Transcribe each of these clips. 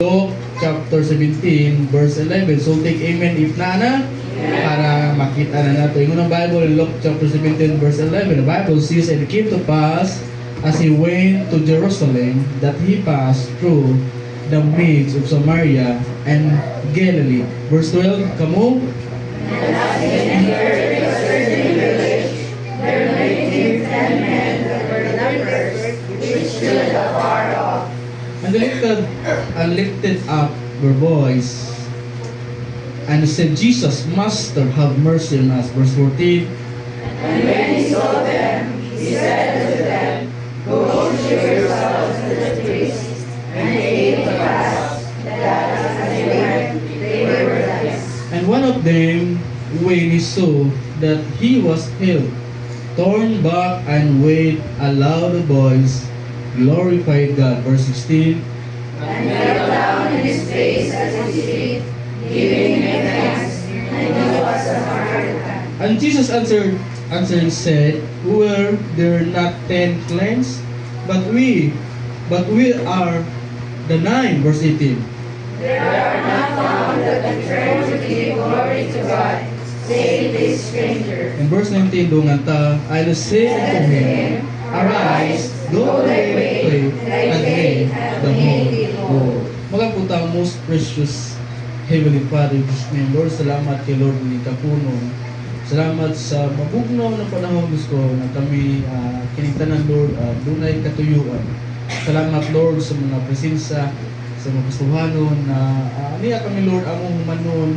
Luke chapter 17 verse 11. So take amen if na para makita na nato. Yung unang Bible, Luke chapter 17 verse 11. The Bible says, "And it came to pass as he went to Jerusalem that he passed through the midst of Samaria and Galilee." Verse 12, kamo? And as he entered a certain village, there met him 10 men that were lepers, which stood afar off. And lifted up their voice and said, "Jesus, Master, have mercy on us." Verse 14. And when he saw them, he said unto them, Go show yourselves to the priests. And it came to pass that as they went, they were blessed. And one of them, when he saw that he was healed, turned back and with a loud voice glorified God. Verse 16. And fell down on his face at his feet, giving him thanks, and he was a Samaritan. And Jesus answered and said, "Were there not 10 cleansed? But we are the 9. Verse 18. There are not found that return to give glory to God, save this stranger. In verse 19, doon ta, I will say unto him, Arise, go thy way, and make the home go. Mga po tayo, most precious Heavenly Father, Diyos name, Lord, salamat kay Lord ni Kapuno. Salamat sa mabugnaw na panahon, Diyos ko, na kami kinigtanan, Lord, dunay katuyuan. Salamat, Lord, sa mga presensya, sa mga kastuhanon na niya kami, Lord, among humanon,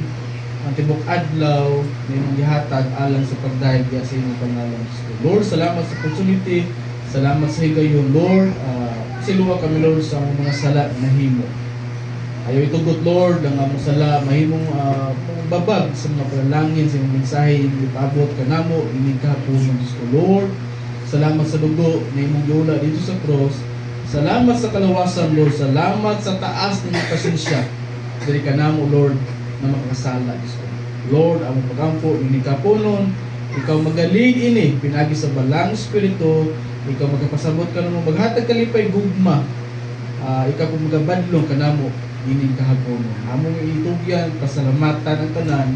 ang tibok adlaw, na yung gihatag alang sa pagdahig sa inyong pangalan, Diyos ko. Lord, salamat sa opportunity, salamat sa higayon, Lord, siluwa kami, Lord, sa mga sala na himo. Ayaw itugot, Lord, ang among sala, mahimong babag sa mga panalangin, sa mga mensahe, ipabot ka namo, inig kahapon ng Diyos ko. Lord, salamat sa dugo na imong giula dito sa cross. Salamat sa kalawasan, Lord. Salamat sa taas ng pasensya. Dari ka namo, Lord, na makakasala, Diyos ko. Lord, among pagampo, inig kapunon, ikaw magaling ini, pinagi sa balang espiritu, ikaw magkapasabot ka namo, maghatag kalipay gugma, ikaw kung magabadlong ka namo, ining kahapon. Among itugyan, pasalamatan ang tanan,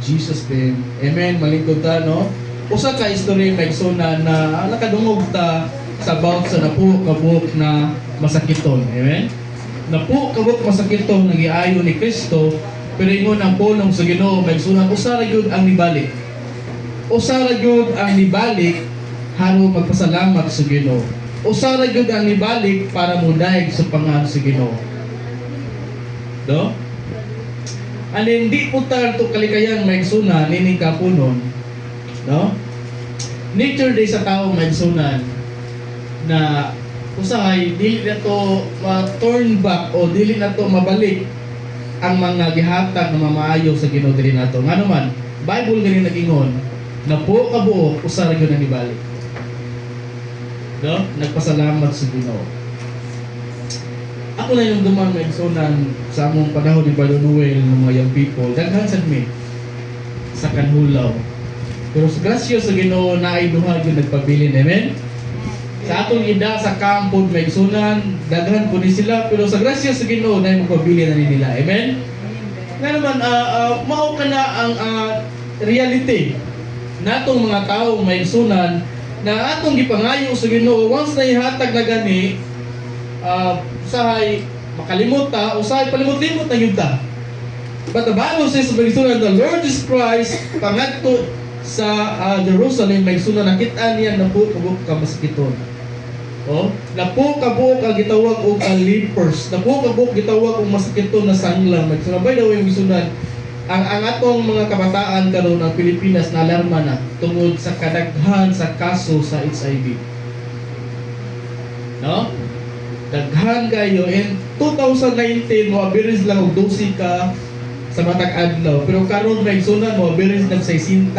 Jesus name. Amen. Malingkod ta, no? Usa ka istorya may eksona na nakadungog ta sa about sa napu kabuk na masakiton. Amen. Napu kabuk masakiton nagiayo ni Kristo, pero ingon ang pulong sa Ginoo may eksona usa ra gyud ang nibalik. Usa ra gyud ang nibalik haro magpasalamat sa Ginoo. Usa ra gyud ang nibalik para mudayeg sa pangalan sa Ginoo. No? And hindi po to kalikayan may sunan nining kapunon, no? Nature day sa tao may sunan na usahay dili na to turn back o dili na to mabalik ang mga gihatag na mamaayo sa Ginoo diri nato. Ngano man, Bible gani nag-ingon na po kabuok usa ra gyud ang ibalik. No? Nagpasalamat sa Ginoo. Ako na yung duman may sunan sa among panahon ni Brother Noel ng mga young people. Daghan sad mi sa kanhulaw. Pero sa grasya sa Ginoo na ay duha gyud nagpabilin. Amen. Sa atong ida sa kampo may sunan, daghan po ni sila pero sa grasya sa Ginoo na ay magpabilin na nila. Amen. Nga naman mao kana ang reality natong mga tawo may sunan na atong gipangayo sa Ginoo once na ihatag na gani usahay makalimot ta, usahay palimot-limot na yun ta. But the Bible says sa pagsunan, the Lord Jesus Christ pangadto sa Jerusalem, may sunan nakita niya na po kabuk ka masakiton. Na po kabuk ang gitawag og lepers, na po kabuk gitawag og masakiton na sanglang. May sunan, by the way, may sunan, ang atong mga kabataan karon ng Pilipinas na alarma na tungod sa kadaghan sa kaso sa HIV. No? Daghan kayo in 2019 mo abiris lang og 12 ka sa matag adlaw pero karon may sunan mo abiris nag 60.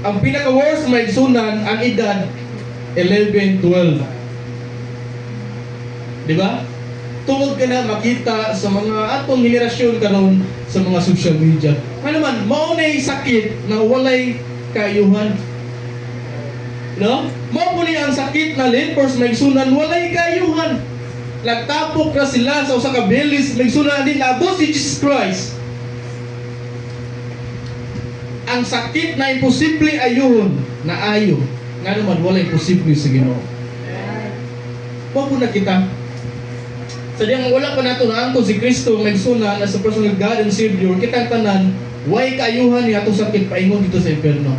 Ang pinaka worst may sunan ang edad 11, 12. Di ba? Tungod ka na makita sa mga atong henerasyon karon sa mga social media. Ano man mao nay sakit na walay kayuhan. No? Mao po niya ang sakit na lepers may sunan walay kayuhan. nagtapok na sila sa usa ka bilis, maigsunan din naabot si Jesus Christ. Ang sakit na imposible ayuhon na ayo. Nga naman wala imposible sa Ginoo. Wa po na kita. Sa diyang wala pa nato na angkon si Kristo maigsunan as a personal God and Savior, kitang tanan way kaayuhan ni atong sakit paingon dito sa impierno.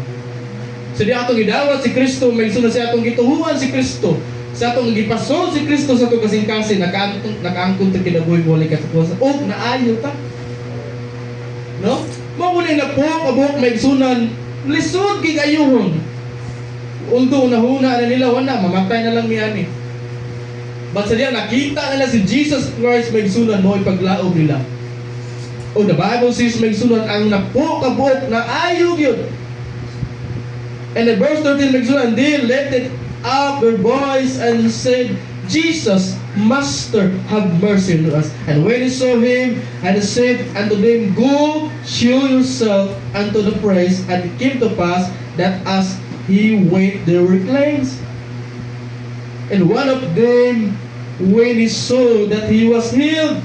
Sa diyang atong gidawat si Kristo maigsunan sa atong gituhuan si Kristo, sa atong gipasol si Kristo sa atong kasing-kasing nakaangkon ta kinabuhi walay katapusan. Og naayo ta. No? Mao ni na po kabuk maigsunan lisod kay ayuhon. Undo nahuna na nila wala mamatay na lang niya ni. But sa diyan nakita nila si Jesus Christ maigsunan mo ipaglaom nila. O the Bible says maigsunan ang napo kabuk na ayo gyud. And in verse 13 maigsunan they lifted up their voice and said, Jesus, Master, have mercy on us. And when he saw him, and he said unto them, Go, show yourself unto the priest. And it came to pass that as he went, they were cleansed. And one of them, when he saw that he was healed,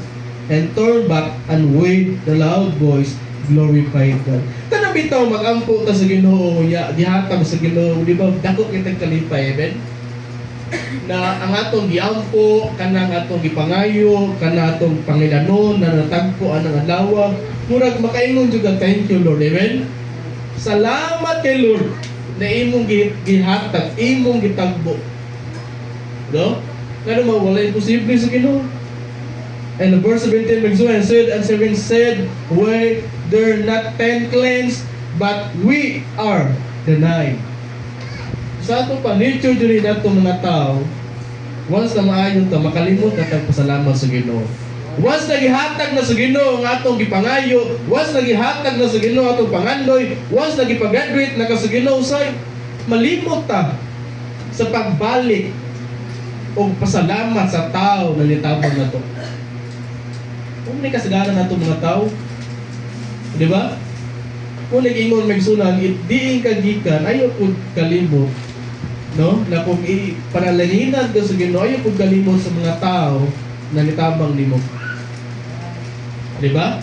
and turned back and with the loud voice glorified God. Kanang bitaw magampo ta sa Ginoo, gihatag sa Ginoo, di ba? Dako kitang kalipay, amen? Na ang atong giampo, kanang atong gipangayo, kanang atong pangilanon na natagpo anang adlaw, murag makaingon jud thank you Lord, amen? Salamat kay Lord na imong gihatag, imong gitagbo. No? Ngano mawala imposible sa Ginoo. And the verse 17 and said, were there not 10 cleansed, but we are the 9. Sa atong pa-nature diri natong mga tao, once na maayo ta, makalimot na tayong pasalamat sa Ginoo. Once na gihatag na sa Ginoo ang atong gipangayo, once na gihatag na sa Ginoo atong pangandoy, once na gipag-graduate na ka sa Ginoo, say, malimot ta sa pagbalik o pasalamat sa tao na nitabang na to. Kung may kasagaran na itong mga tao, di ba? Kung nag-ingon magsunan, diing kagikan, ayaw po kalimot, no? Na kung panalanghinan ka sa Ginoo, ayaw po kalimot sa mga tao na nitabang nimo. Di ba?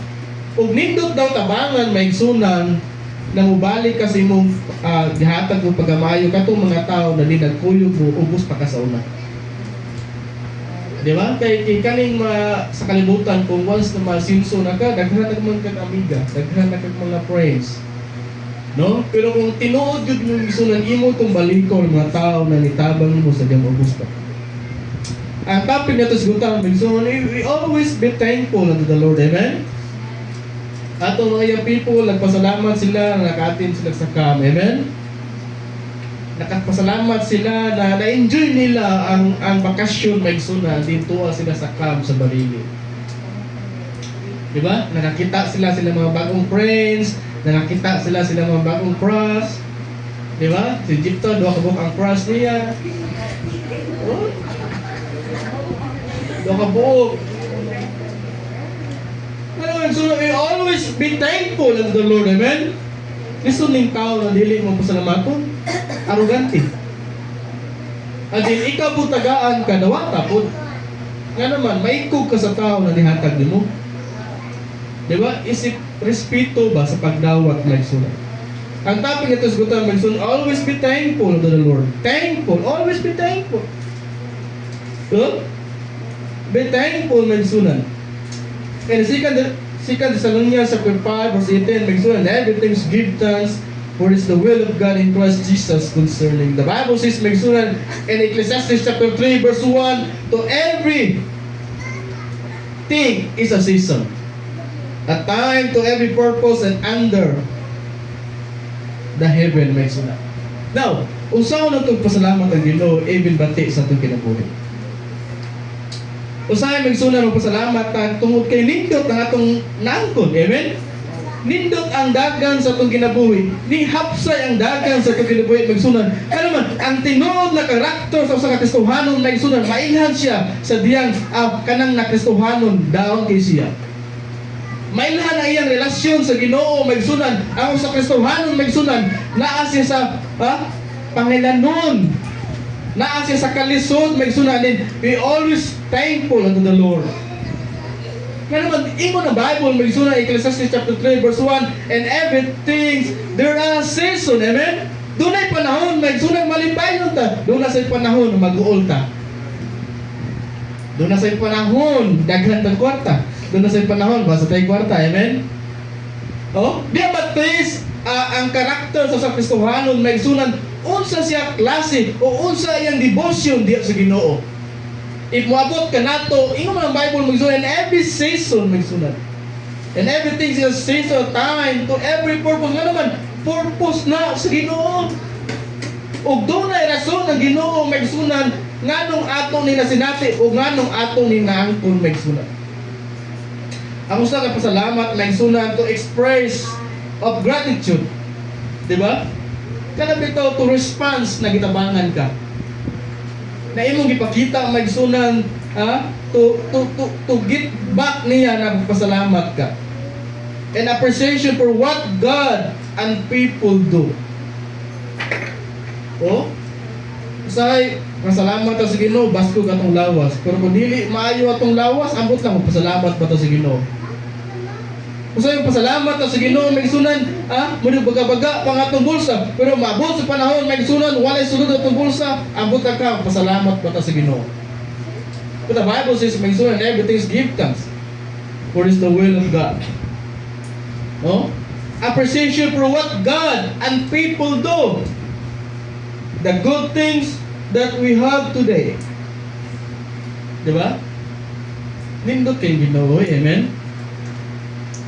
Kung nindot daw tabangan, magsunan, na mubalik kasi mong gihatag mo pagamayo katong mga tao na nagkuyog mo, ubos pa ka sa una. Di ba? Kay kaning sa kalibutan, kung once na masinso na ka, daghan na man kang amiga, daghan na kang mga friends. No? Pero kung tinuod yun yung isunan, imo itong balikaw ng mga tao na nitabang mo sa diyang Augusta. Ang topic na ito sigutang, we always be thankful unto the Lord. Amen? Atong mga young people, nagpasalamat sila, nakatin sila sa camp. Amen? Nakapasalamat sila na na-enjoy nila ang bakasyon maigsunan dito sila sa camp sa Barili. Diba? Nakakita sila mga bagong friends, nakakita sila mga bagong crush. Diba? Si Jipto, doon kabuk ang crush niya. Oh? Doon kabuk. So we always be thankful unto the Lord. Amen? Gusto ning tao na dili mo pasalamaton, arugante. At din ikaw po tagaan ka, dawata po. Nga naman, maikog ka sa tao na nihatag mo. Diba? Isip respeto ba sa pagdawat na igsunan? Ang topic ito sa gutang magsunan, always be thankful to the Lord. Thankful, always be thankful. So, be thankful magsunan. And Second Thessalonians chapter 5 verse 18 magsunan, everything give thanks, for it's the will of God in Christ Jesus concerning. The Bible says magsunan in Ecclesiastes chapter 3 verse 1, to every thing is a season, a time to every purpose, and under the heaven magsunan. Now, usaw na itong pasalamat ang Ginoo, even bati sa itong kinabuhi. Usahay magsunan ng pasalamat tungod kay nindot ang atong nangkon. Amen? Nindot ang dagan sa atong kinabuhi. Ni hapsay ang dagan sa atong kinabuhi magsunan. Ano man, ang tinuod na karakter sa usa ka Kristohanon magsunan, mailhan siya sa diyang kanang na Kristohanon daon kay siya. Mailhan ang iyang relasyon sa Ginoo magsunan. Ang sa Kristohanon magsunan, naa siya sa Panginoon. naa siya sa kalisod maigsunan, and we always thankful unto the Lord. Nga naman, imo na Bible, maigsunan, Ecclesiastes chapter 3 verse 1, and everything, there are a season, amen? Doon ay panahon, maigsunan, malipay nun ta. Doon na sa panahon, mag-uol ta. Doon na sa panahon, daghan tang kwarta. Doon na sa panahon, basta tayo kwarta, amen? Oh, di batis ang karakter sa Kristohanon, maigsunan, unsa siya klase, o unsa iyang devotion diya sa Ginoo. If moabot ka nato, ingon man ang Bible magsunan, in every season magsunan. And everything is a season, time, to every purpose. Nga naman, purpose na sa Ginoo. Ug doon na rason ng Ginoo magsunan, nganong atong ni nasinati, o nganong atong ni naangkon magsunan. Ang usa ka pasalamat magsunan to express of gratitude. Diba? Kana bitaw to response na gitabangan ka. Na imong gipakita magsunan to get back niya na pasalamat ka. And appreciation for what God and people do. Oh, say pasalamat ta sa Ginoo basko katong lawas. Pero kung dili maayo atong lawas, ambot lang pasalamat ba ta sa Ginoo. Usa yung pasalamat ta sa Ginoo magsunan, muna baga-baga pang atong bulsa, pero maabot sa panahon magsunan walay sulod atong bulsa, ambot lang ka pasalamat ba ta sa Ginoo. But the Bible says magsunan everything is give thanks, for it is the will of God. No? Appreciation for what God and people do. The good things that we have today. Diba? Nindot kay Ginoo, amen?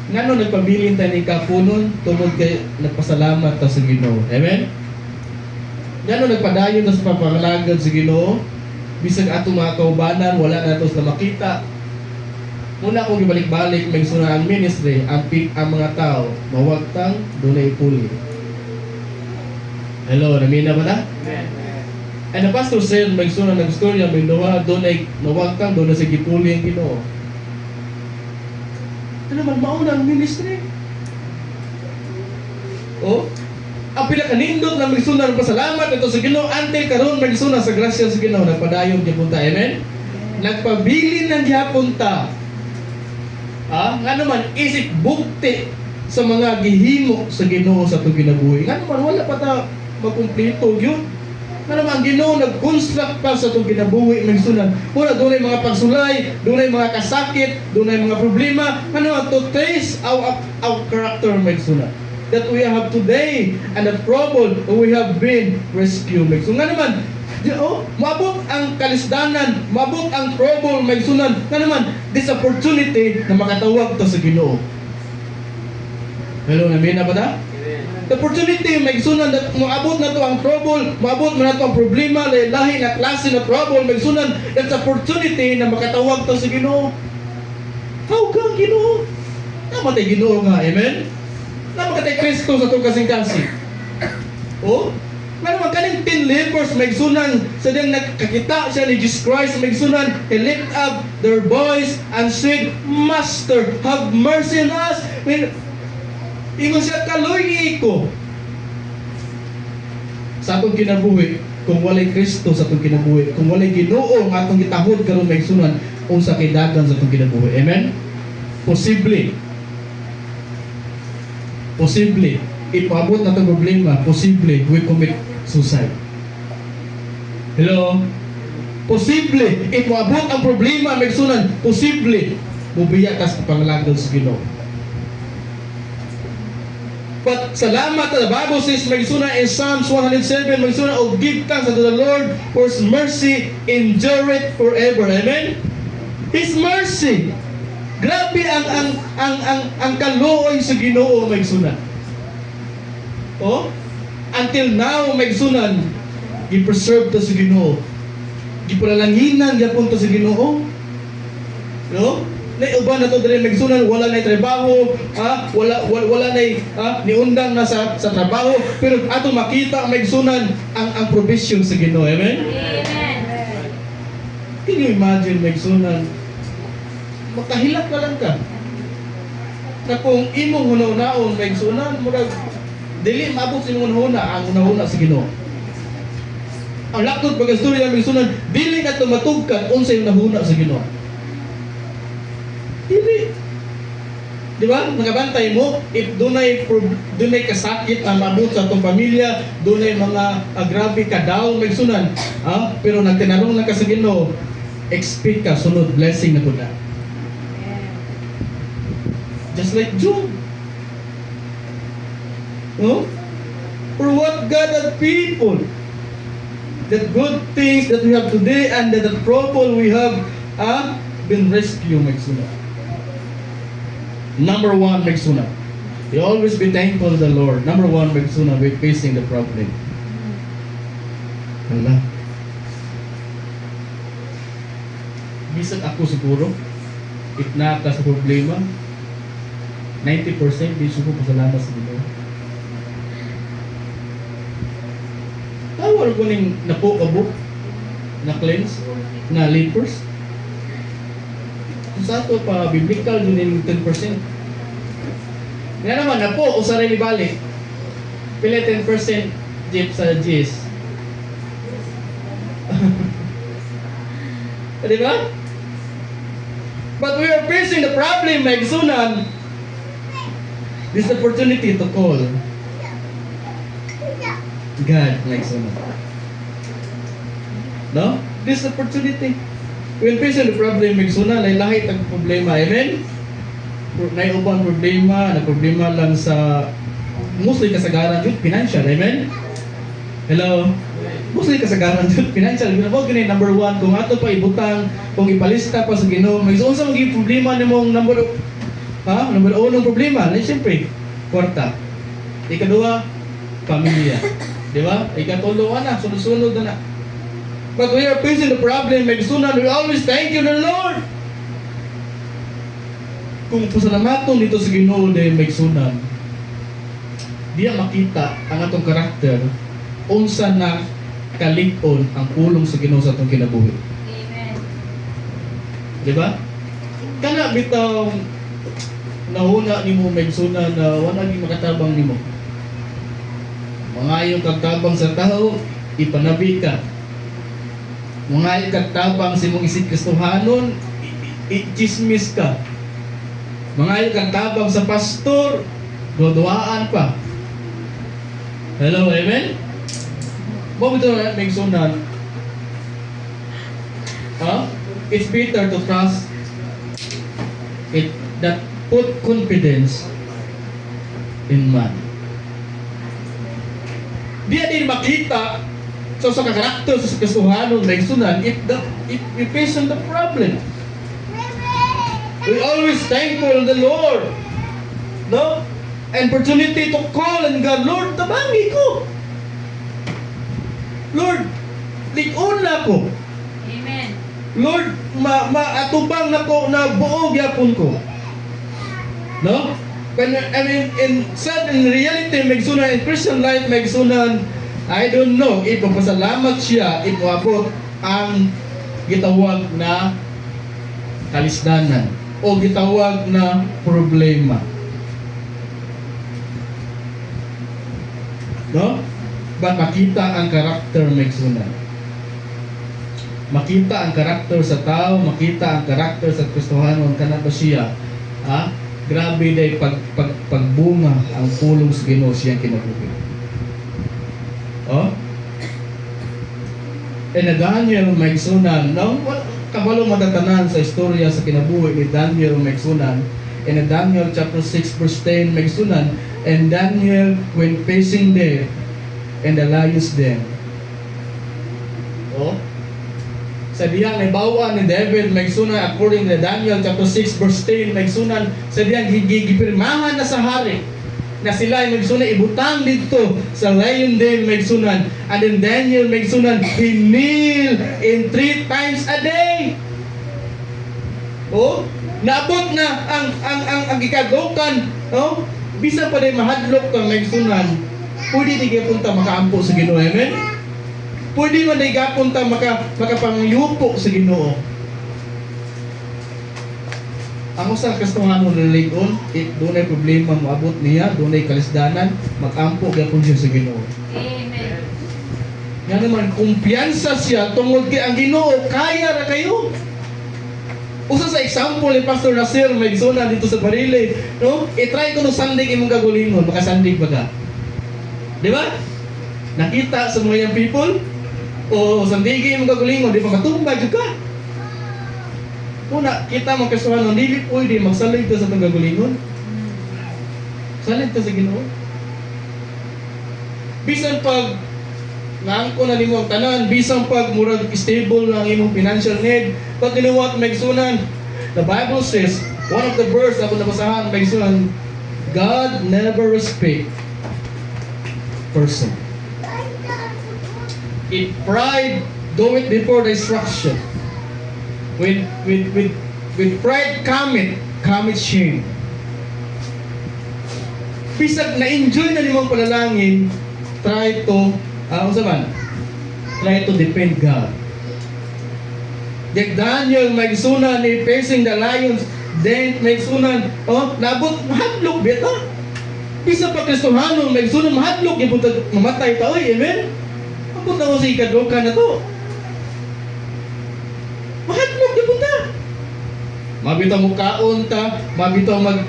Ngano nagpabilin tayo ni kapunon tungod kay nagpasalamat ta sa Ginoo. Amen? Ngano nagpadayon ta sa papangalagad sa Ginoo bisag ato mga kaubanan wala na nato sa makita. Muna akong gibalik-balik magsuna ang ministry, ang mga tao mawagtang dunay puli. Hello, namina ba na? Amen. And the pastor said magsuna nagstorya may duha dunay mawagtang dunay sa gipuli ang Ginoo. Ito naman maunang ministry. Oh, ang pinakanindot na magsunan pasalamat ito sa Ginoo until karon magsunan sa grasya sa Ginoo nagpadayon gyapon ta. Amen. Nagpabilin ng gyapon ta. Nga naman isip bukti sa mga gihimo sa Ginoo sa itong kinabuhi. Nga naman wala pa ta makumpleto yun. Nga naman Ginoo nag-construct pa sa itong kinabuhi magsunan. Muna doon ay mga pagsulay, doon ay mga kasakit, doon ay mga problema. Nga naman to trace our character magsunan. That we have today and the trouble we have been rescued. So nga naman, mabot ang kalisdanan, mabot ang trouble magsunan. Nga naman, this opportunity na makatawag to sa Ginoo. Hello, namin na ba ta? The opportunity magsunan na maabot na to ang trouble, maabot na to ang problema, lahi na klase na trouble magsunan. That's opportunity na makatawag to sa Ginoo. How ka Ginoo? Naman tayo Ginoo nga, amen? Naman tayo Kristo sa itong kasing-kasing. Oh? Nga naman kaning 10 lepers magsunan sa diyang nakakita siya ni Jesus Christ magsunan, he lift up their voice and said, Master, have mercy on us. Ingon siya, kaloy ni ko. Sa atong kinabuhi, kung walay Kristo sa atong kinabuhi, kung walay Ginoo ang atong gitahod karon magsunan, unsa kay dagan sa atong kinabuhi. Amen? Posible. Posible. Ipaabot na itong problema, posible, we commit suicide. Hello? Posible. Ipaabot ang problema magsunan, posible, mubiya tas panglagod sa Ginoo. But salamat, the Bible says magsuna in Psalms 107, magsuna, oh give thanks unto the Lord for His mercy endureth forever. Amen? His mercy. Grabe ang kaluoy sa Ginoo magsuna. Oh? Until now magsunan, gi-preserve to sa Ginoo. Gipalalanginan gyapon to sa Ginoo. No? Na uban na to dili magsunan, wala na trabaho, wala na niundang na sa trabaho, pero ato makita magsunan ang provision sa Ginoo. Amen? Amen. Can you imagine magsunan? Makahilak na lang ka. Na kung imong hunaw-naon magsunan, murag dili maabot sa imong huna ang huna sa Ginoo. ang lakot pag-istorya may sunan, dili ka tumatugkan unsay nahuna sa Ginoo. Dili. Di ba? Nakabantay mo, if dunay kasakit na maabot sa atong pamilya, dunay mga grabe ka daw may sunan, pero nagtinarong lang ka sa Ginoo, expect ka sunod blessing na pud. Just like Job. No? For what God had people, the good things that we have today and the trouble we have been rescued, Magsuna. Number one, Magsuna. You always be thankful to the Lord. Number one, Magsuna, we're facing the problem. Hala. Bisag ako siguro, if na ka sa problema, 90% di ko pasalamat sa Ginoo. Tawar ko ning napo-abo, na-cleanse, na lepers. Kung sa ito pa, biblical yun yung 10%. Nga naman, napo, usaray ni balik. Pila 10% jeep sa GS. Diba? But we are facing the problem, Maigsunan. This opportunity to call God, Maigsunan. No? This opportunity. When facing the problem, Maigsunan, ay lahit ang problema. Amen? Naiupan problema, na problema lang sa mostly kasagaran yun, financial. Amen? Hello? Mostly kasagaran yun, financial. Huwag ganyan, number one, kung ato pa ibutang, kung ipalista pa sa Ginoo, may unsa maging problema ni mong number unong problema, na siyempre, kwarta. Ikadua, pamilya. Di ba? Ikatulo, sunod-sunod na. But we are facing the problem, Maigsunan, we always thank you the Lord. Kung pasalamaton dito sa Ginoo dahil Maigsunan, diya makita ang atong karakter, unsa na kalig-on ang pulong sa Ginoo sa atong kinabuhi. Amen. Di ba? Kana bitaw nahuna nimo Maigsunan na wala gi makatabang nimo. Mangayo kagtabang sa tao, ipanabi ka. Mangayo kagtabang sa imong isip Kristohanon, i-chismis ka. Mangayo kagtabang sa pastor, duduaan pa. Hello, amen? Bakit ito na Maigsunan? It's better to trust it that put confidence in man. Di din makita sa karakter sa Kristohanon Maigsunan if we face on the problem. We always thankful the Lord. No? Opportunity to call on God, Lord, tabangi ko. Lord, ligon na ko. Amen. Lord, maatubang na ko na buog yapon ko. No? When, I mean, in reality, Maigsunan, in Christian life, Maigsunan, I don't know if magpasalamat siya, if maabot ang gitawag na kalisdanan o gitawag na problema. No? But makita ang karakter Maigsunan. Makita ang karakter sa tao, makita ang karakter sa Kristohanon, kana ba siya? Grabe day pagbunga ang pulong sa Ginoo siyang kinabuhi. Na Daniel Maigsunan, kabalo matatanan sa istorya sa kinabuhi ni Daniel Maigsunan. In Daniel chapter 6 verse 10 Maigsunan, and Daniel when facing death and the lions den. Sa diyang naibawa ni David Maigsunan according to Daniel chapter 6 verse 10 Maigsunan, sa diyang gipirmahan na sa hari na sila ay Maigsunan ibutang dito sa lion den Maigsunan, and then Daniel Maigsunan he kneel in 3 times a day. Naabot na ang ikadukan, bisa pa din mahadlok kang Maigsunan, pwede di kayo punta makaampo sa Ginoo. Amen? Pwede man di kayo punta makapangyupo sa Ginoo. Ang usang Kristohanon religon, if doon ay problema moabot niya, doon ay kalisdanan, mag-ampo gapon siya sa Ginoo. Amen. Nga naman, kumpiyansa siya tungod kay ang Ginoo kaya ra kayo. Usa sa example ni Pastor Nasir may zona dito sa Barile, no? I-try ko no Sunday imong gagulingon, baka Sunday ba ka? Di ba? Nakita sa mga young people o Sunday imong gagulingon, di pa matumbag jud ka. Una, kita mo kasuhan dili pwede magsalig ka sa tong gagulingon. Salig ka sa Ginoo. Bisan pag nangko na nimo ang tanan, bisan pag murag stable lang imong financial need, pag tinuwat magsunan, the Bible says, one of the verse ako nabasahan magsunan, God never respect person. If pride goeth before destruction, with pride cometh shame. Bisag na-enjoy na nimong panalangin, try to defend God. Daniel magsunan ni facing the lions, then magsunan, nabot mahadlok beta. Bisa pa Kristohano magsunan mahadlok yung mamatay ta oy, amen. Ako na si kaduka na to. Mahadlok yung punta. Mabitaw mo kaon ta, mabitaw mag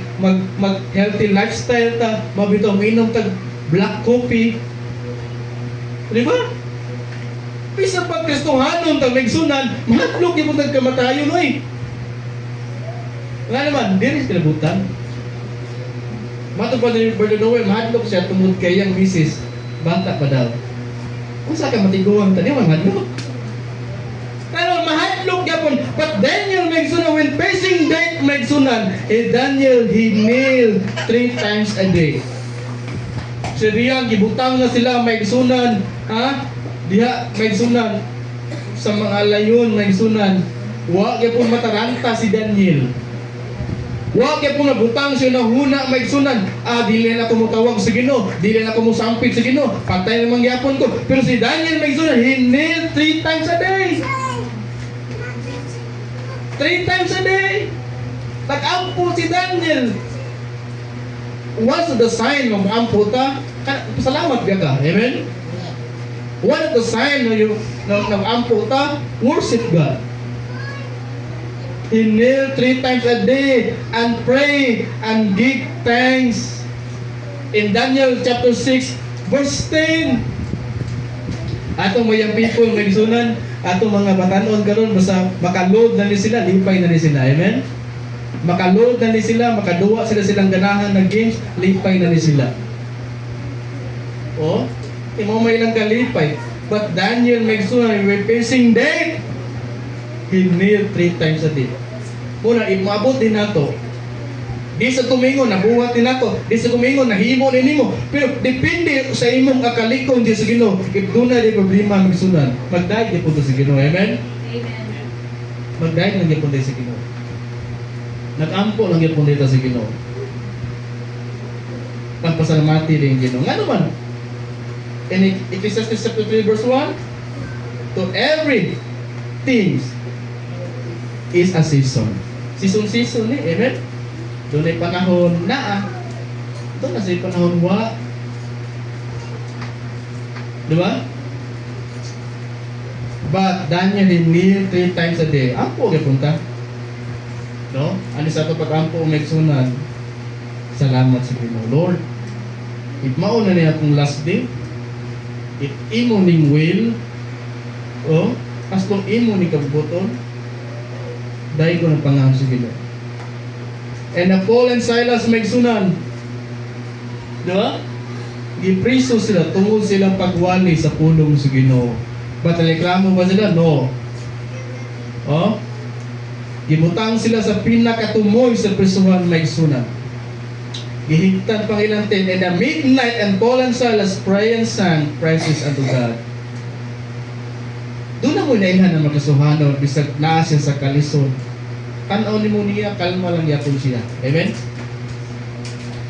healthy lifestyle ta, mabitaw mainom tag black coffee. Di ba? Bisa pag Kristohanon tag nagsunan, mahadlok yung putag kamatayon, oy. Nga naman, di rin kinabutan. Matupad ni Brother Noel, mahadlok siya tungod kay yang misis. Bata pa daw. Kung saan ka matiguang tani, mahadlok. Pero mahadlok yapon. But Daniel magsunan, when facing death magsunan, Daniel, he kneel 3 times a day. Siriyang gibutang na sila magsunan, diha magsunan sa mga layon magsunan. Wa gyapon mataranta si Daniel. Wa gyapon nabutang siya na huna magsunan. Dili na ko motawag sa Ginoo, dili na ko mosampit sa Ginoo. Patay namang gyapon ko. Pero si Daniel magsunan, he kneel 3 times a day. 3 times a day. Tag-ampo si Daniel. What's the sign ng ampo ta? Salamat ka. Amen? One of the sign ng ampo ta, worship God. He kneel 3 times a day and pray and give thanks. In Daniel chapter 6, verse 10. Atong mayang people magsunan, atong mga batanon karon basta makaload na ni sila, lipay na ni sila. Amen? Makaload na ni sila, makaduwa sila silang ganahan ng games, lipay na ni sila. Imo may lang kalipay. But Daniel magsunan, we're facing death. He kneel 3 times a day. Muna, imabot din nato. Di sa tumingon, nabuhat din nato. Di sa tumingon, nahimo din nimo. Pero depende sa imong akalikon di sa Ginoo. If doon na di problema magsunan, magdahig di punta sa Ginoo. Amen? Amen. Magdahig lang di punta sa Ginoo. Nag-ampo lang di punta sa Ginoo. Pagpasalamati rin Ginoo. Nga naman, in Ecclesiastes chapter 3 verse 1, to every things is a season. Season amen? Doon ay panahon na doon na siya panahon wa. Diba? But Daniel he kneel 3 times a day. Ampo punta. No? Ano sa ito pag-ampo umeksunan? Salamat sa Ginoo. Lord, if mauna niya akong last day, if imo ning will, as long imo ni kabuton, dahil ko ng pangahon sa Ginoo. And Paul and Silas magsunan. Diba? Gipriso sila, tungod silang pagwali sa pulong sa Ginoo. Ba't reklamo ba sila? No. Gimutang sila sa pinakatumoy sa prisuhan magsunan. Gihigtan pang ilang 10. And at midnight, and Paul and Silas pray and sang praises unto God. Doon na mo nailhan ng makasuhano, bisag naa siya sa kalisod. Tanaw ni mo niya, kalma lang yapon siya. Amen?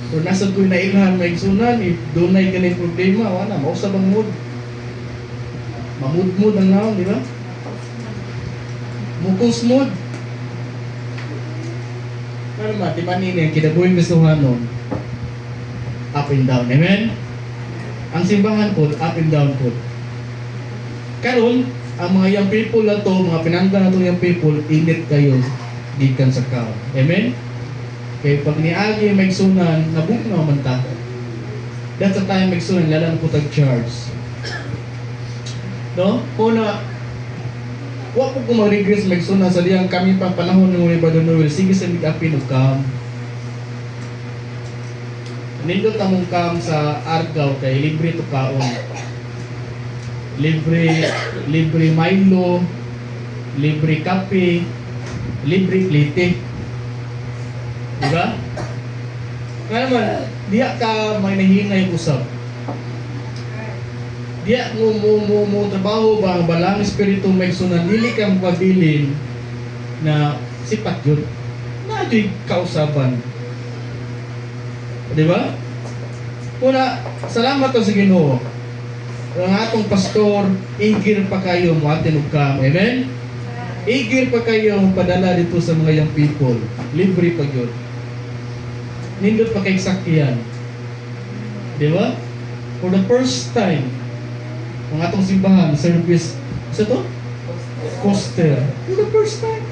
Kung nasa ko'y nailhan magsunan, if doon na'y ganit problema, wala, mausap ang mood. Mamud-mood ang naon, di ba? Mukos mood. Ano ba, di ba nini, kinabuhin kasuhanon, up and down. Amen? Ang simbahan po, up and down po. Karon, ang mga young people na to, mga pinangga na to young people, init kayo gikan sa kao. Amen? Kaya pag niagi may sunan, nabugnaw man ta. That's the time may sunan, lalang po tag-charge. No? Una, huwag po kung mag-regress may sunan sa diyang kami pang panahon ng mga Brother Noel, sige sa mig-apin o kam. Nindot among kam sa Argao kay libre to kaon. Libre Milo, libre kape, libre klite. Diba? Nga naman, diya ka may nahinay usap. Diya mo trabaho ba ang balang espiritu may sunan, dili kang pabilin na sipat yun. Na di kausapan. Diba? Una, salamat to sa Ginoo. Ang atong pastor, igir pa kayo mo atin og kam. Amen? Igir pa kayo padala dito sa mga young people. Libre pa yun. Nindot pa kay sakyan. Di ba? For the first time, ang atong simbahan, service, sa to? Coaster. For the first time.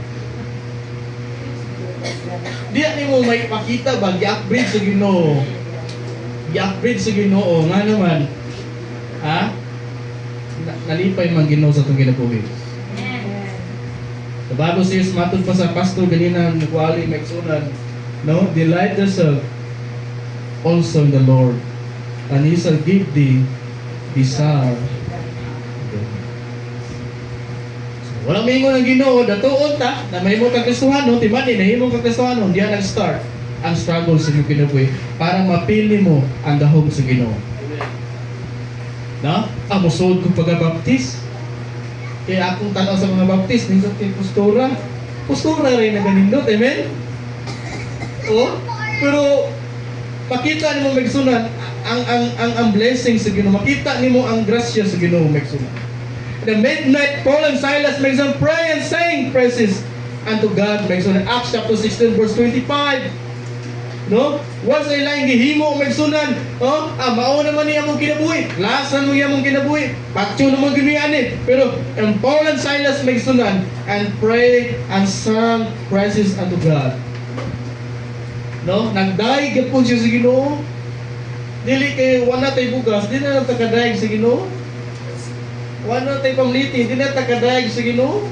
Di mo may pakita ba, i-upgrade sa Ginoo. I-upgrade sa Ginoo. Nga naman, ha? Nalipay man Ginoo sa itong ginabuhi. The Bible says, matod pa sa pastor, ganina, nagwali, magsunan, no? Delight yourself also in the Lord, and He shall give thee desire. So, walang mingon ng Ginoo, datuon ta, na mahimo kang Kristohano, timani, nahimo kang Kristohano, diyan nag-start ang struggle sa iyong kinabuhi para mapili mo ang dahog sa Ginoo. Na? Musod ko pagabaptis. Kaya akong tanaw sa mga baptis, nindot kay postura. Postura rin na ganindot, amen? O? Pero, makita nimo magsunan ang blessing sa Ginoo. Makita nimo ang grasya sa Ginoo magsunan. The midnight, Paul and Silas magsunan, pray and sing praises unto God magsunan. Acts chapter 16 verse 25. No? Once ay lang gihimo magsunan, mao naman niya mong kinabuhi. Lasan mo niya mong kinabuhi. Patyo naman giniani. Pero ang Paul and Silas magsunan and pray and sing praises unto God. No? Nagdaig gyud siya sa Ginoo. Dili kay wala tay bugas, di na takadaig sa Ginoo. Wala tay pamliti, di na takadaig sa Ginoo.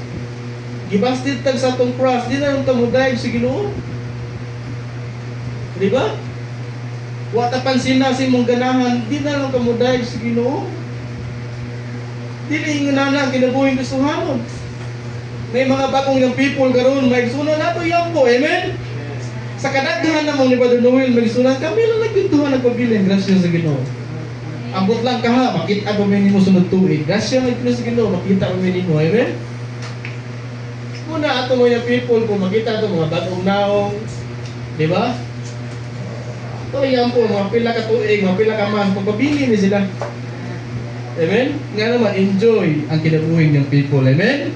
Gibastid tag sa atong cross, di na tamudaig sa Ginoo. Di ba? Wa ta pansin na si mong ganahan, di na lang kamudaig sa Ginoo. Dili ingana ang kinabuhing Kristohanon. May mga bagong young people karon magsunan nato yang po, amen? Sa kadaghan namang ni Brother Noel magsunan, kami lang nagkuntuhan nagpabilin, grasya sa Ginoo. Ambot lang ka ha, makita pa may nimo sunod tuig. Grasya sa Ginoo, makita pa may nimo, amen? Muna ato mga people, kung makita ato mga bagong naong, di ba? Ito yan po, mga pila ka tuig, mga pila ka mas, magpabili ni sila. Amen? Nga naman, enjoy ang kinabuhin ng people. Amen?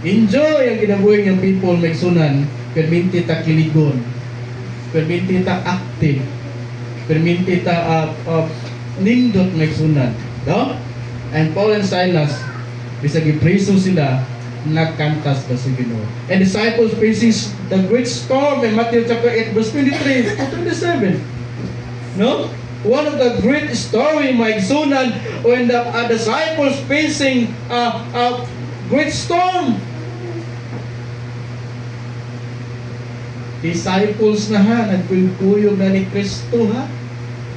Enjoy ang kinabuhin ng people, magsunan. Perminti ta kiligon. Perminti ta active. Perminti ta nindot magsunan. No? And Paul and Silas, bisag ipreso sila, nagkantas ba sa Ginoo. And disciples facing the great storm in Matthew chapter 8 verse 23 to 27. No? One of the great story magsunan when the disciples facing a great storm. Disciples na ha, nagkuyog na ni Kristo ha.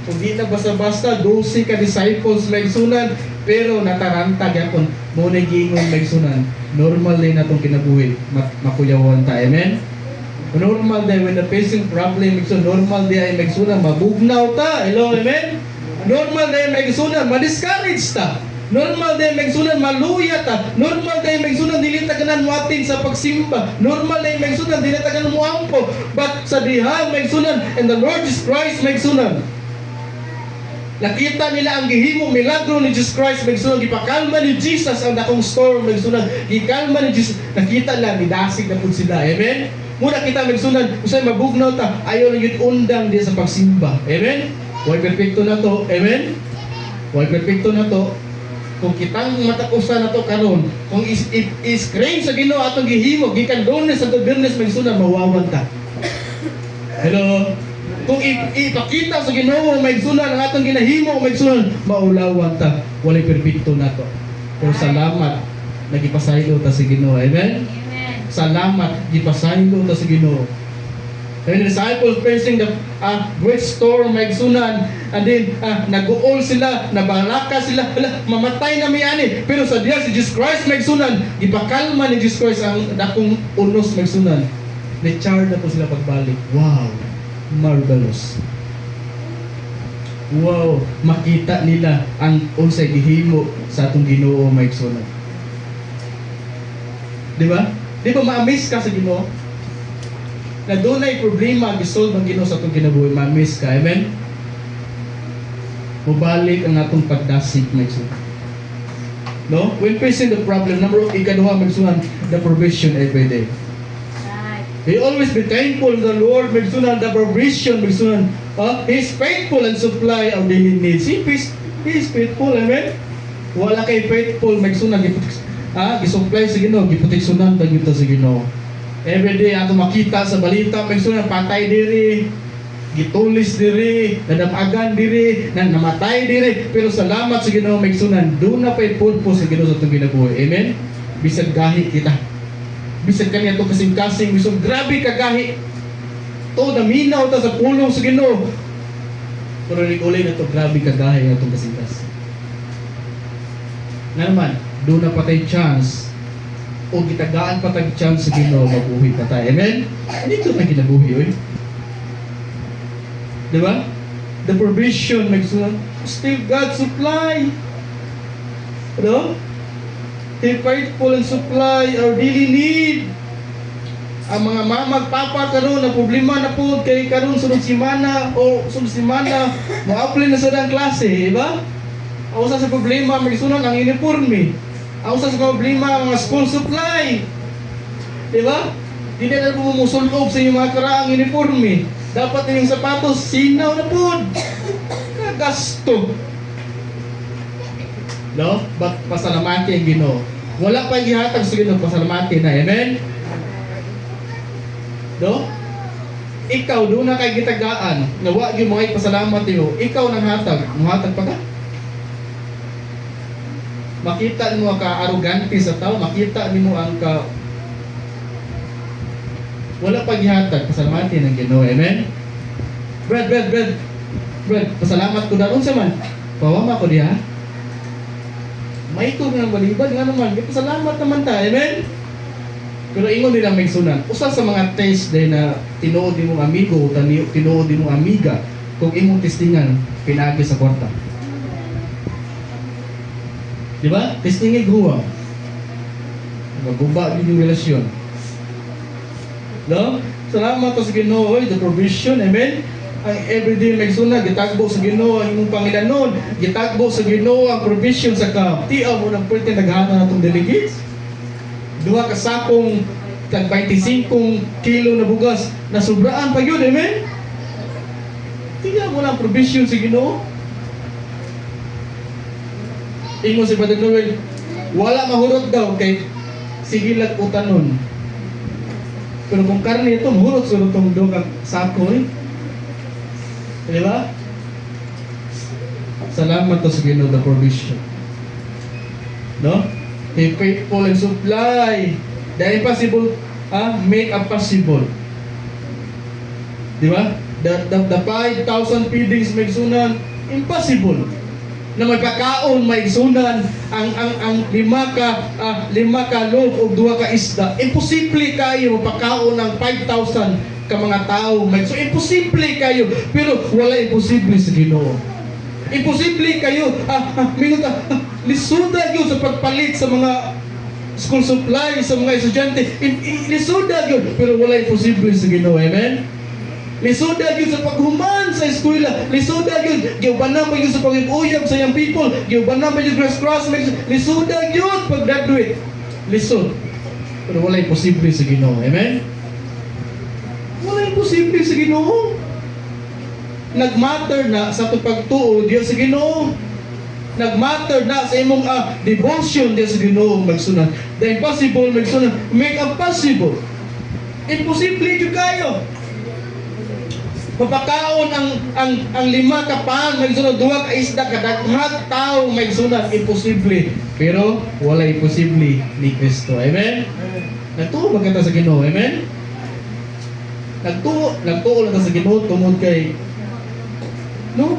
Hindi na basta-basta 12 ka disciples magsunan, pero nataranta gyapon mo na giingon magsunan. Normal din natong kinabuhi, makuyawan ta. Amen. Normal din when the facing problem, so normal din ay magsunan, mabugnaw ta. Hello, amen. Normal din magsunan, ma-discourage ta. Normal din magsunan, maluya ta. Normal din magsunan, dili ta ganan mo atin sa pagsimba. Normal din magsunan, dili ta ganan mo ampo. But sa diha magsunan, and the Lord Jesus Christ magsunan. Nakita nila ang gihimo milagro ni Jesus Christ magsunan, gipakalma ni Jesus ang dakong storm magsunan, gikalma ni Jesus. Nakita lang nidasig na pud sila. Amen. Muna kita magsunan, usay mabugnaw ta, ayo lang yun undang di sa pagsimba. Amen. Way perfecto na to. Amen. Way perfecto na to. kung kitang matakusan na to karon, kung is-screen sa Ginoo atong gihimo gikan Lunes sa Biyernes maigsunan mawawan ta. Hello. Kung ipakita sa Ginoo maigsunan ang atong ginahimo maigsunan maulawan ta. Walay perpekto nato. Pero salamat nagipasaylo ta sa Ginoo. Amen. Salamat gipasaylo ta sa Ginoo. And the disciples facing the great storm, maigsunan, and then nag-uol sila, nabalaka sila, mamatay na miyani. Pero sa diya si Jesus Christ maigsunan, ipakalma ni Jesus Christ ang dakong unos maigsunan. Na-charge na po sila pagbalik. Wow! Marvelous. Wow! Makita nila ang unsay gihimo sa atong Ginoo maigsunan. Di ba? Di ba ma-amaze ka sa Ginoo? Na doon ay problema gisolve ang Ginoo sa atong kinabuhi, ma-miss ka. Amen. Mubalik ang atong pagdasig maigsunan. No? When facing the problem, number of ikaduha maigsunan, the provision every day. He always be thankful to the Lord maigsunan, the provision maigsunan. He is faithful and supply our daily needs. He is faithful. Amen. Wala kay faithful maigsunan gisupply sa Ginoo, giproteksyonan ta gyud sa Ginoo. Every day ato makita sa balita maigsunan patay diri, gitulis diri, nadamagan diri, namatay diri, pero salamat sa Ginoo maigsunan do na pay purpose sa Ginoo sa atong ginabuhi. Amen. Bisag gahi kita, bisag kaniya to kasing-kasing, bisag grabe ka gahi to naminaw ta sa pulong sa Ginoo, pero uli na to grabe ka gahi atong kasing-kasing. Nga naman do na patay chance o gitagaan pa tag chance sa Ginoo mabuhi pa tayo. Amen? Dito na ginabuhi, oy. Di ba? The provision, still God supply. Ano? He faithful and supply our daily need. Ang mga mamag papa karon na problema na po kay karon sunod semana mo apply na sa dang klase, di ba? Ang usa sa problema magsunan ang uniforme. Ang usa sa problema ang mga school supply. Di ba? Di na po musulog sa inyong mga karaang uniforme. Dapat yung sapatos sinaw na po. Kagasto. No? But pasalamati ang Ginoo. Wala pa gihatag sa Ginoo, pasalamati na. Amen? No? Ikaw doon na kay gitagaan. Nawa gyud mo kay pasalamat iyo. Ikaw nang hatag, muhatag pa ka? Makita mo ka arrogante sa tao, makita nimo ang ka wala pa gihatag, pasalamati ng Ginoo. Amen? Brad, pasalamat ko na unsa man. Pawama ko diha. May ito ng balibad nga naman, pasalamat naman ta. Amen? Pero ingon nilang maigsunan, usa sa mga test din na tinuod nimo amigo o tinuod nimo amiga, kung imong testingan pinagi sa kwarta. Di ba? Testingin gruwa. Maguba din yung relasyon. No? Salamat to sa Ginoo, the provision, amen? Ang everyday maigsunan, gitagbo sa Ginoo ang imong pangilanon, gitagbo sa Ginoo ang provision sa ka. Tiaw mo nang pwede naghana natong delegates. Duha ka sakong tag 25 kilo na bugas na sobraan pa yun, amen? Tiaw mo ang provision sa Ginoo. Ingon si Brother Noel, wala mahurot daw kay sigilag utanon. Pero kung karne ito, mahurot sa itong dogang sako. Di ba? Salamat to sa Ginoo, the provision. No? He faithful and supply. The impossible, make a possible. Di ba? The 5,000 feedings maigsunan, impossible. Na may pagkaon, maigsunan ang lima ka loaf o duha ka isda. Imposible kayo mapakaon ng 5,000 ka mga tao. So imposible kayo, pero wala imposible sa Ginoo. Imposible kayo, lisuda yun sa pagpalit sa mga school supply, sa mga estudyante. Lisuda yun, pero wala imposible sa Ginoo. Amen? Lisoda yun sa paghuman sa eskwela. Lisoda yun. Giubanan pa yun sa pag-uyab sa young people. Giubanan pa yun sa classmates. Lisoda yun pag-graduate. Lisod. Pero wala imposible sa Ginoo. Amen? Wala imposible sa Ginoo. Nagmatter na sa itong pagtuo diyo sa Ginoo. nagmatter na sa imong devotion din sa Ginoo magsunan. The impossible magsunan, make a possible. Imposible jud kayo. Mapakaon ang 5 ka paan magsunod, 2 ka isda kadaghat tao magsunod, imposible. Pero wala imposible ni Kristo. Amen. Nagtuo ba kita sa Ginoo? Amen. Nagtuo lang ta sa Ginoo tungod kay no?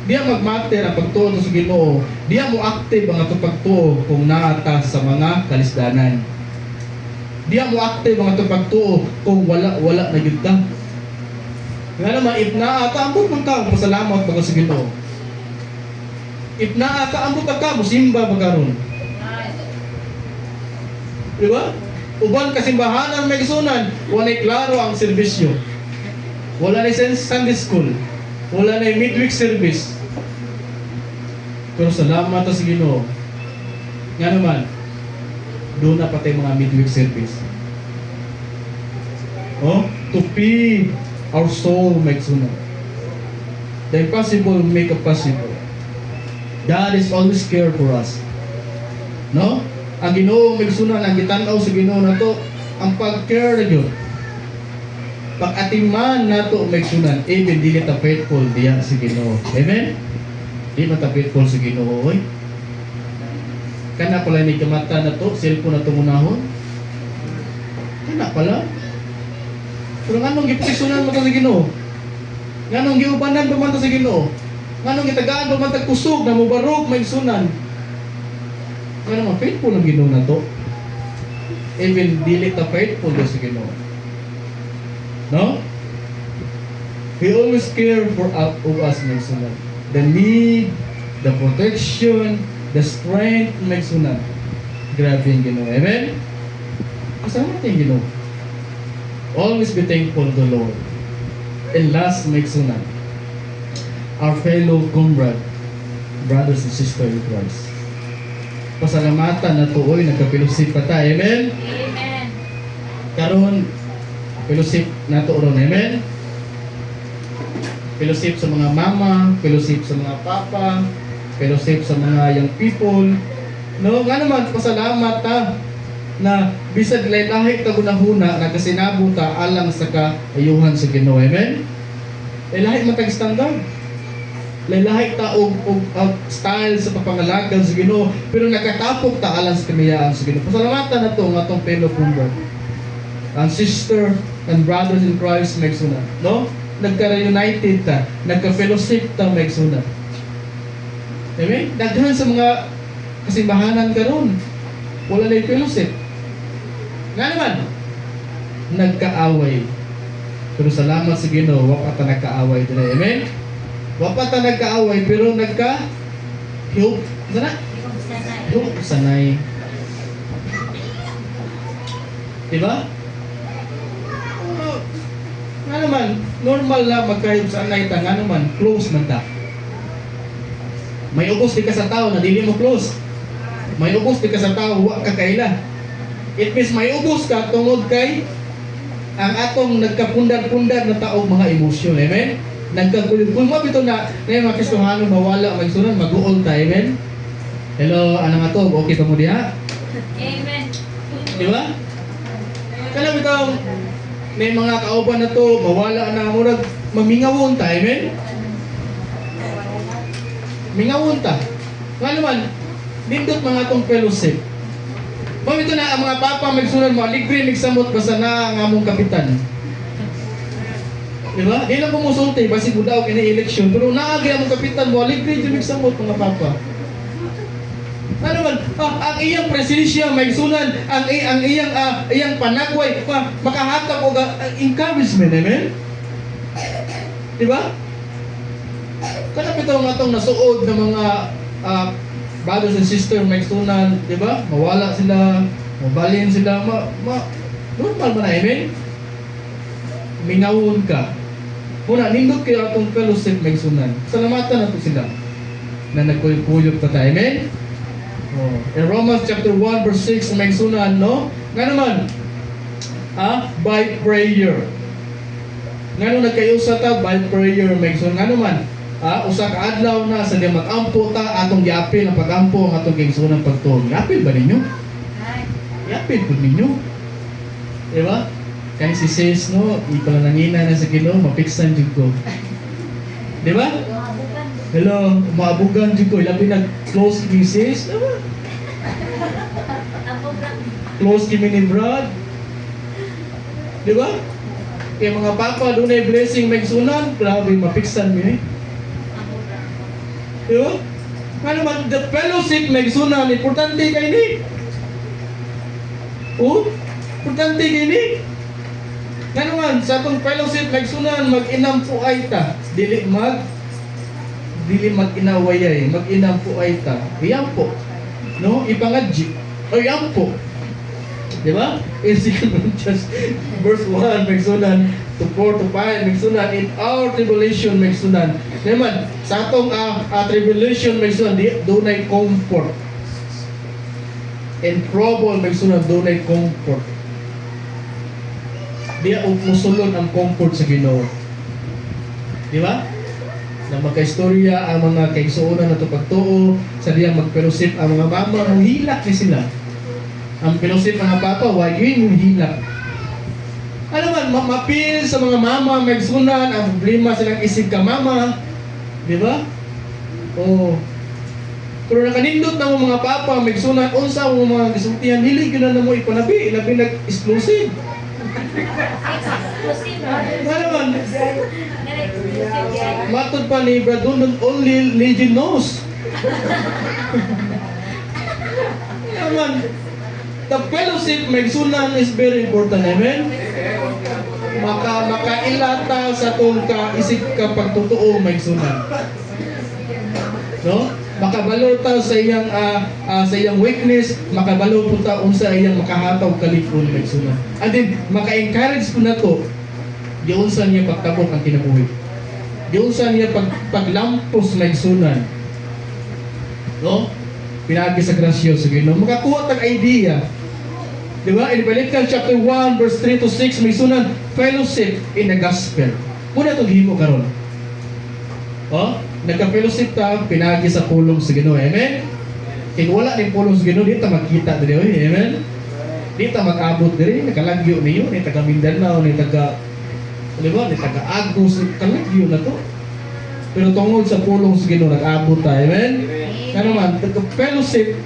Diya magmatter ang pagtuo sa Ginoo. Diya mo active ang atong pagtuo kung naata sa mga kalisdanan. Diya mo active ang atong pagtuo kung wala na gyud ta. Nga naman, if naata, ambot man ka, pasalamat baga sa Ginoo. If naata, ambot ka, musimba bagaron. Di ba? Uban kasimbahanan may kasunan, wala'y klaro ang serbisyo. Wala na Sunday school. Wala na midweek service. Pero salamat sa Ginoo. Nga naman, doon na patay mga midweek service. Oh, to feed our soul makes sunnah. The impossible make a possible. God is always care for us. No? Ang Ginoo magsunan, ang gitanaw sa Ginoo nato, ang pag-care na yun. Pag-atiman nato magsunan, even dili ta faithful diya sa Ginoo. Amen? Di man ta faithful sa Ginoo, oy. Kana pala ni kamata na to, cellphone na to munahon. Kana pala. Pero nganong gipagsunan mo ta sa Ginoo? Nganong giubanan pa man ta sa Ginoo? Nganong gitagaan pa man ta kusog na mubarog may sunan? Ngano man faithful ang Ginoo na to? Even dili ta faithful sa Ginoo. No? He always care for us may sunan. The need, the protection, the strength may sunan. Grabe yung Ginoo. Amen? Kasama natin yung Ginoo. Always be thankful to the Lord. And last, make sunan. Our fellow comrade, brothers and sisters in Christ. Pasalamatan na tuoy, nagka-fellowship pa ta. Amen? Amen. Karon, fellowship na to ron. Amen? Fellowship sa mga mama, fellowship sa mga papa, fellowship sa mga young people. No, nga naman, pasalamat ta na bisag lahi ta gunahuna nagasinabo ta alang sa kaayuhan sa Ginoo. Amen? Lahi matag standard. Lahi ta og style sa papangalagad sa Ginoo, pero nakatapok ta alang sa kamiyaan sa Ginoo. Pasalamatan na to ang atong fellow convert. Ang sister and brothers in Christ may suna. No? Nagka-reunited ta, nagka-fellowship ta may suna. Amen? Daghan sa mga kasimbahanan karon, wala na yung fellowship. Nga naman, nagkaaway. Pero salamat sa Ginoo, wala pa ta nagkaaway din. Amen? Wala pa ta nagkaaway, pero nagka-hiyog. Sana? Hiyog sanay. Diba? Nga naman, normal na magkahiyog sanay ta. Nga naman, close man ta. May ubos di ka sa tao na dili mo close. May ubos di ka sa tao, wa ka kaila. It means may ubos ka tungod kay ang atong nagkapundar-pundar na taong mga emosyon. Amen? Kung mabito na ngayon mga Kristohano mawala, magsunan, mag-uol tayo. Amen? Hello, anong atong? Okay pa mo diha? Amen. Di ba? Kaya bitaw, may mga kauban na to, mawala na murag, mamingawon tayo. Amen? Mingawon ta. Nga naman, nindot mga atong fellowship. Mamito na ang mga papa magsunod mo, aligre, magsamot, basta na ang among kapitan. Diba? Di lang pumusulti, basi budaw kini-eleksyon, pero naagi among kapitan mo, aligre, magsamot mga papa. Ano man, ang iyang presensya, magsunan, ang iyang panagway, makahatap o encouragement, amen? Diba? Kanap ito ang atong nasuod ng mga brothers and sisters may tunan, di ba? Mawala sila, mabalin sila, normal man na, amen? Mingawon ka. Muna, nindot kayo atong fellowship may sunan. Salamatan na to sila na nagkuyog-kuyog pa tayo, amen? Oh. In Romans chapter 1 verse 6 may sunan, no? Nga naman, by prayer. Nga nung nagkayusa ta, by prayer may sunan. Nga naman, usa ka adlaw na sa diya mag-ampo ta atong giapil ang pag-ampo ang atong kingsunang pagtuo. Giapil ba ninyo? Giapil po ninyo. Di ba? Kaya si sis, no, ipalanangina na sa Ginoo, mapiksan jud ko. Di ba? Hello, maabugan jud ko. Labi na close ni sis. Di ba? Close kami ni Brad. Di ba? Kaya mga papa, doon ay blessing may sunan. Grabe, mapiksan mo eh. Di ba? Ano man, the fellowship may sunan. Importante kayo ni. Oh, importante kayo ni. Ano man, sa itong fellowship may sunan, mag-inam po ay ta. Dili mag-inawayay. Mag-inam po ay ta. Iyan po. No? Ipangadji. O iyan po. Di ba? In 2 Corinthians verse 1, magsunan to 4 to 5, magsunan in our tribulation, magsunan. Naman, sa atong tribulation, magsunan, doon ay comfort. In trouble, magsunan, doon ay comfort. Di musulod ang comfort sa Ginoo. Di ba? Na magka-istorya ang mga kaigsuonan na ito pagtuo, sa diyang mag-fellowship ang mga mama, mong hilak ni sila. Ang fellowship mga papa, wag yun yung hilak. Alam man, mapil sa mga mama, magsunan, ang problema silang isip ka mama. Di ba? Oo. Pero nakanindot na mga papa, magsunan, unsa mo mga gisultihan, hilig yun na mo ipanabi, labi nag-exclusive. Alam man, matod pa ni Brad, only Legion knows. Alam man, the fellowship magsunan is very important, amen? Makailata sa tong isip ka pagtotoo magsunan. No? Makabalo ta sa iyang weakness, makabalo po ta unsa iyang makahataw kalipon magsunan. And then maka-encourage po na to, di unsa niya pagtabok ang kinabuhi. Di unsa niya paglampos magsunan. No? Pinagi sa grasyo sa Ginoo. Makakuha tag idea. Di ba? In Philippians chapter 1 verse 3 to 6 may sunan fellowship in the gospel. Muna itong himo karon. Nagka-fellowship ta pinagi sa pulong sa Ginoo. Amen? Kaya wala ning pulong sa Ginoo, di ta magkita diri. Amen? Di ta mag-abot diri, nakalagyo niyo, ni taga Mindanao, ni taga Agos, kalagyo na to. Pero tungod sa pulong sa Ginoo nag-abot ta. Amen? Ano man, the fellowship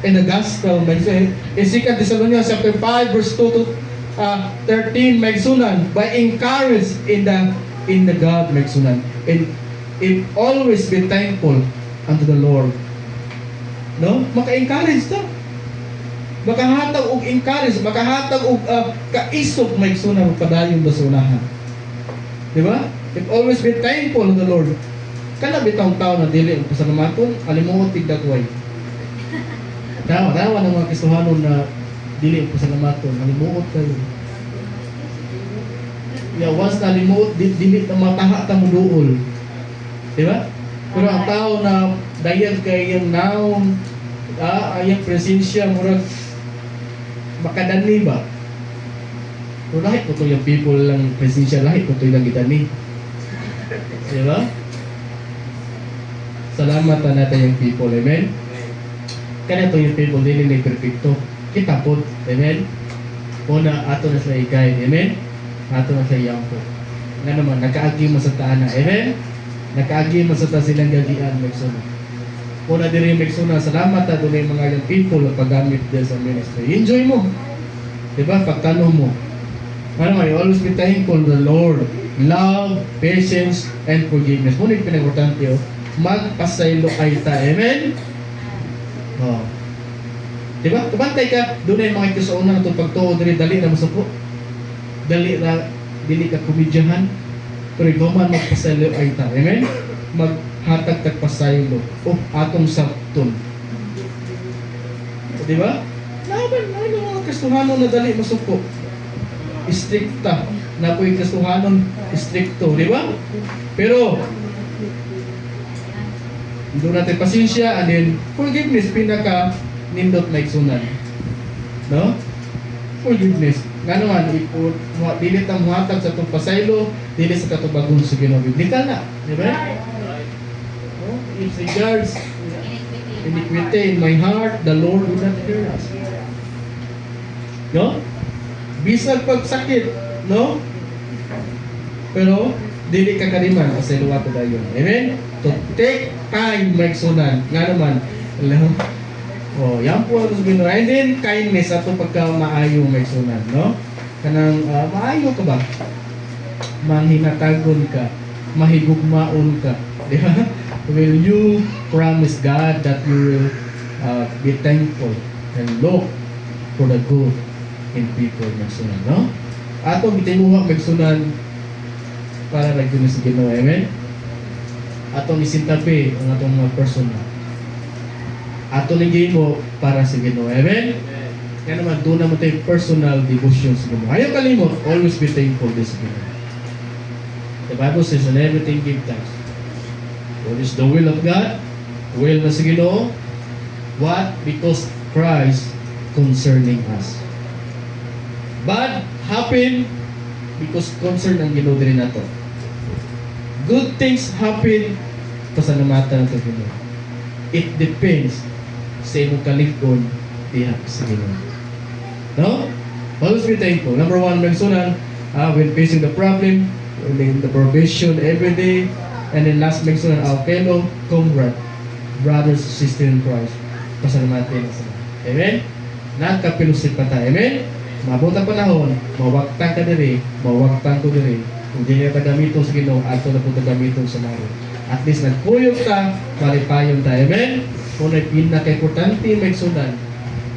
in the gospel, may say, in 2 Thessalonians chapter 5, verse 2 to 13, magsunan, by encourage in the God, magsunan. And if always be thankful unto the Lord. No? Maka-encourage ta. Makahatag og encourage, makahatag og kaisog magsunan padayon sa unahan. Di ba? If always be thankful unto the Lord. Kana bitong tao na dili ang pasalamaton, alimuot tigdagway. Dawa ng mga Kristohanon na dili ang pasalamaton, alimuot kayo. Once na alimuot, dili na mataha ta mo duol. Di ba? Pero ang tao na dayan kay yung naong, ayang presensya, murag makadani ba? Pero lahit po ito yung people lang presensya, lahit po ito yung gitani. Di ba? Salamat na natin yung people, amen? Kaya ito yung people, dili na perfecto. Kita po, amen? Una, ato na sa ikay, amen? Ato na sa iyampo. Nga naman, nakaagi mo sa taana, amen? Nakaagi mo sa ta silang gagian, magsuna. Una din yung magsuna, salamat na doon yung mga yung people na paggamit din sa ministry. Enjoy mo. Diba? Pagtanong mo. Ano man, you always be thankful to the Lord. Love, patience, and forgiveness. Muna yung pinag-importante yun. Magpasaylo ay ta. Amen? Oh. Diba? Kabantay ka, doon na yung mga kisauna na itong pagtuo, dali na masuko. Dali ka kumidyahan. Pero ikaw man magpasaylo ay ta. Amen? Maghatag tagpasaylo. O atong sabton. Diba? Laban mga Kristohanon na dali masuko. Stricta. Na po yung Kristohanon, stricto. Diba? Pero doon natin pasensya, and then forgiveness, pinaka nindot na iksunan. No? Forgiveness. Nga naman, dilit ang muhatag sa itong pasaylo, dilit sa katubagon sa Ginoo. Biblikal na. Di ba? if regards iniquity in my heart, the Lord will not hear us. No? Bisag pagsakit, no? Pero, dili ka kariman kasi luwa ko dayon. Amen? To take time, magsunan. Nga naman, alam, oh, yan po ang sabihin. And then, kindness, ato pagka maayo magsunan, no? Kanang, maayo ka ba? Manghinatagon ka, mahigugmaon ka. Di ba? Will you promise God that you will be thankful and look for the good in people magsunan, no? Ato gitimuha magsunan para ra gyud sa Ginoo, amen. Atong isintabi ang atong mga persona. Ato ni gimo para sa Ginoo, amen. Kaya naman doon naman tayo personal devotion sa Ginoo. Ayaw kalimot, always be thankful this Ginoo. The Bible says, in everything give thanks. What is the will of God? Will na sa Ginoo. What? Because Christ concerning us. Bad happen because concern ang Ginoo din nato. Good things happen pasalamatan nato Ginoo. It depends sa imong kalig-on diha sa Ginoo. No? Always be thankful. Number one, magsunan, when facing the problem, when the provision every day, and then last magsunan, our fellow comrade, brothers and sisters in Christ, pasalamatan na sila. Amen? Nagkapilusit pa tayo. Amen? Mabuta panahon, mawagtang ka diri, mawagtang ko diri. Kung di na tagamito sa Ginoo, ato na po tagamito sa maro. At least nagkuyog ka, malipayon tayo. Amen? Kung pinaka-importante magsunan,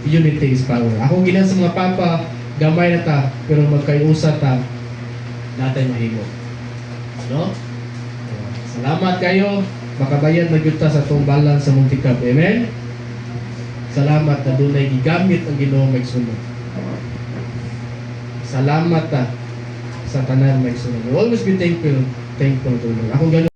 unity is power. Ako ginan sa mga papa, gamay na ta, pero magkayusa ta, natay mahimo. No? Salamat kayo, makabayad na gyud ta sa tong balance sa Muntikap. Amen? Salamat na dunay gigamit ang Ginoo magsunod. Salamat ta sa tanan magsunod. Always be thankful to Lord. Ako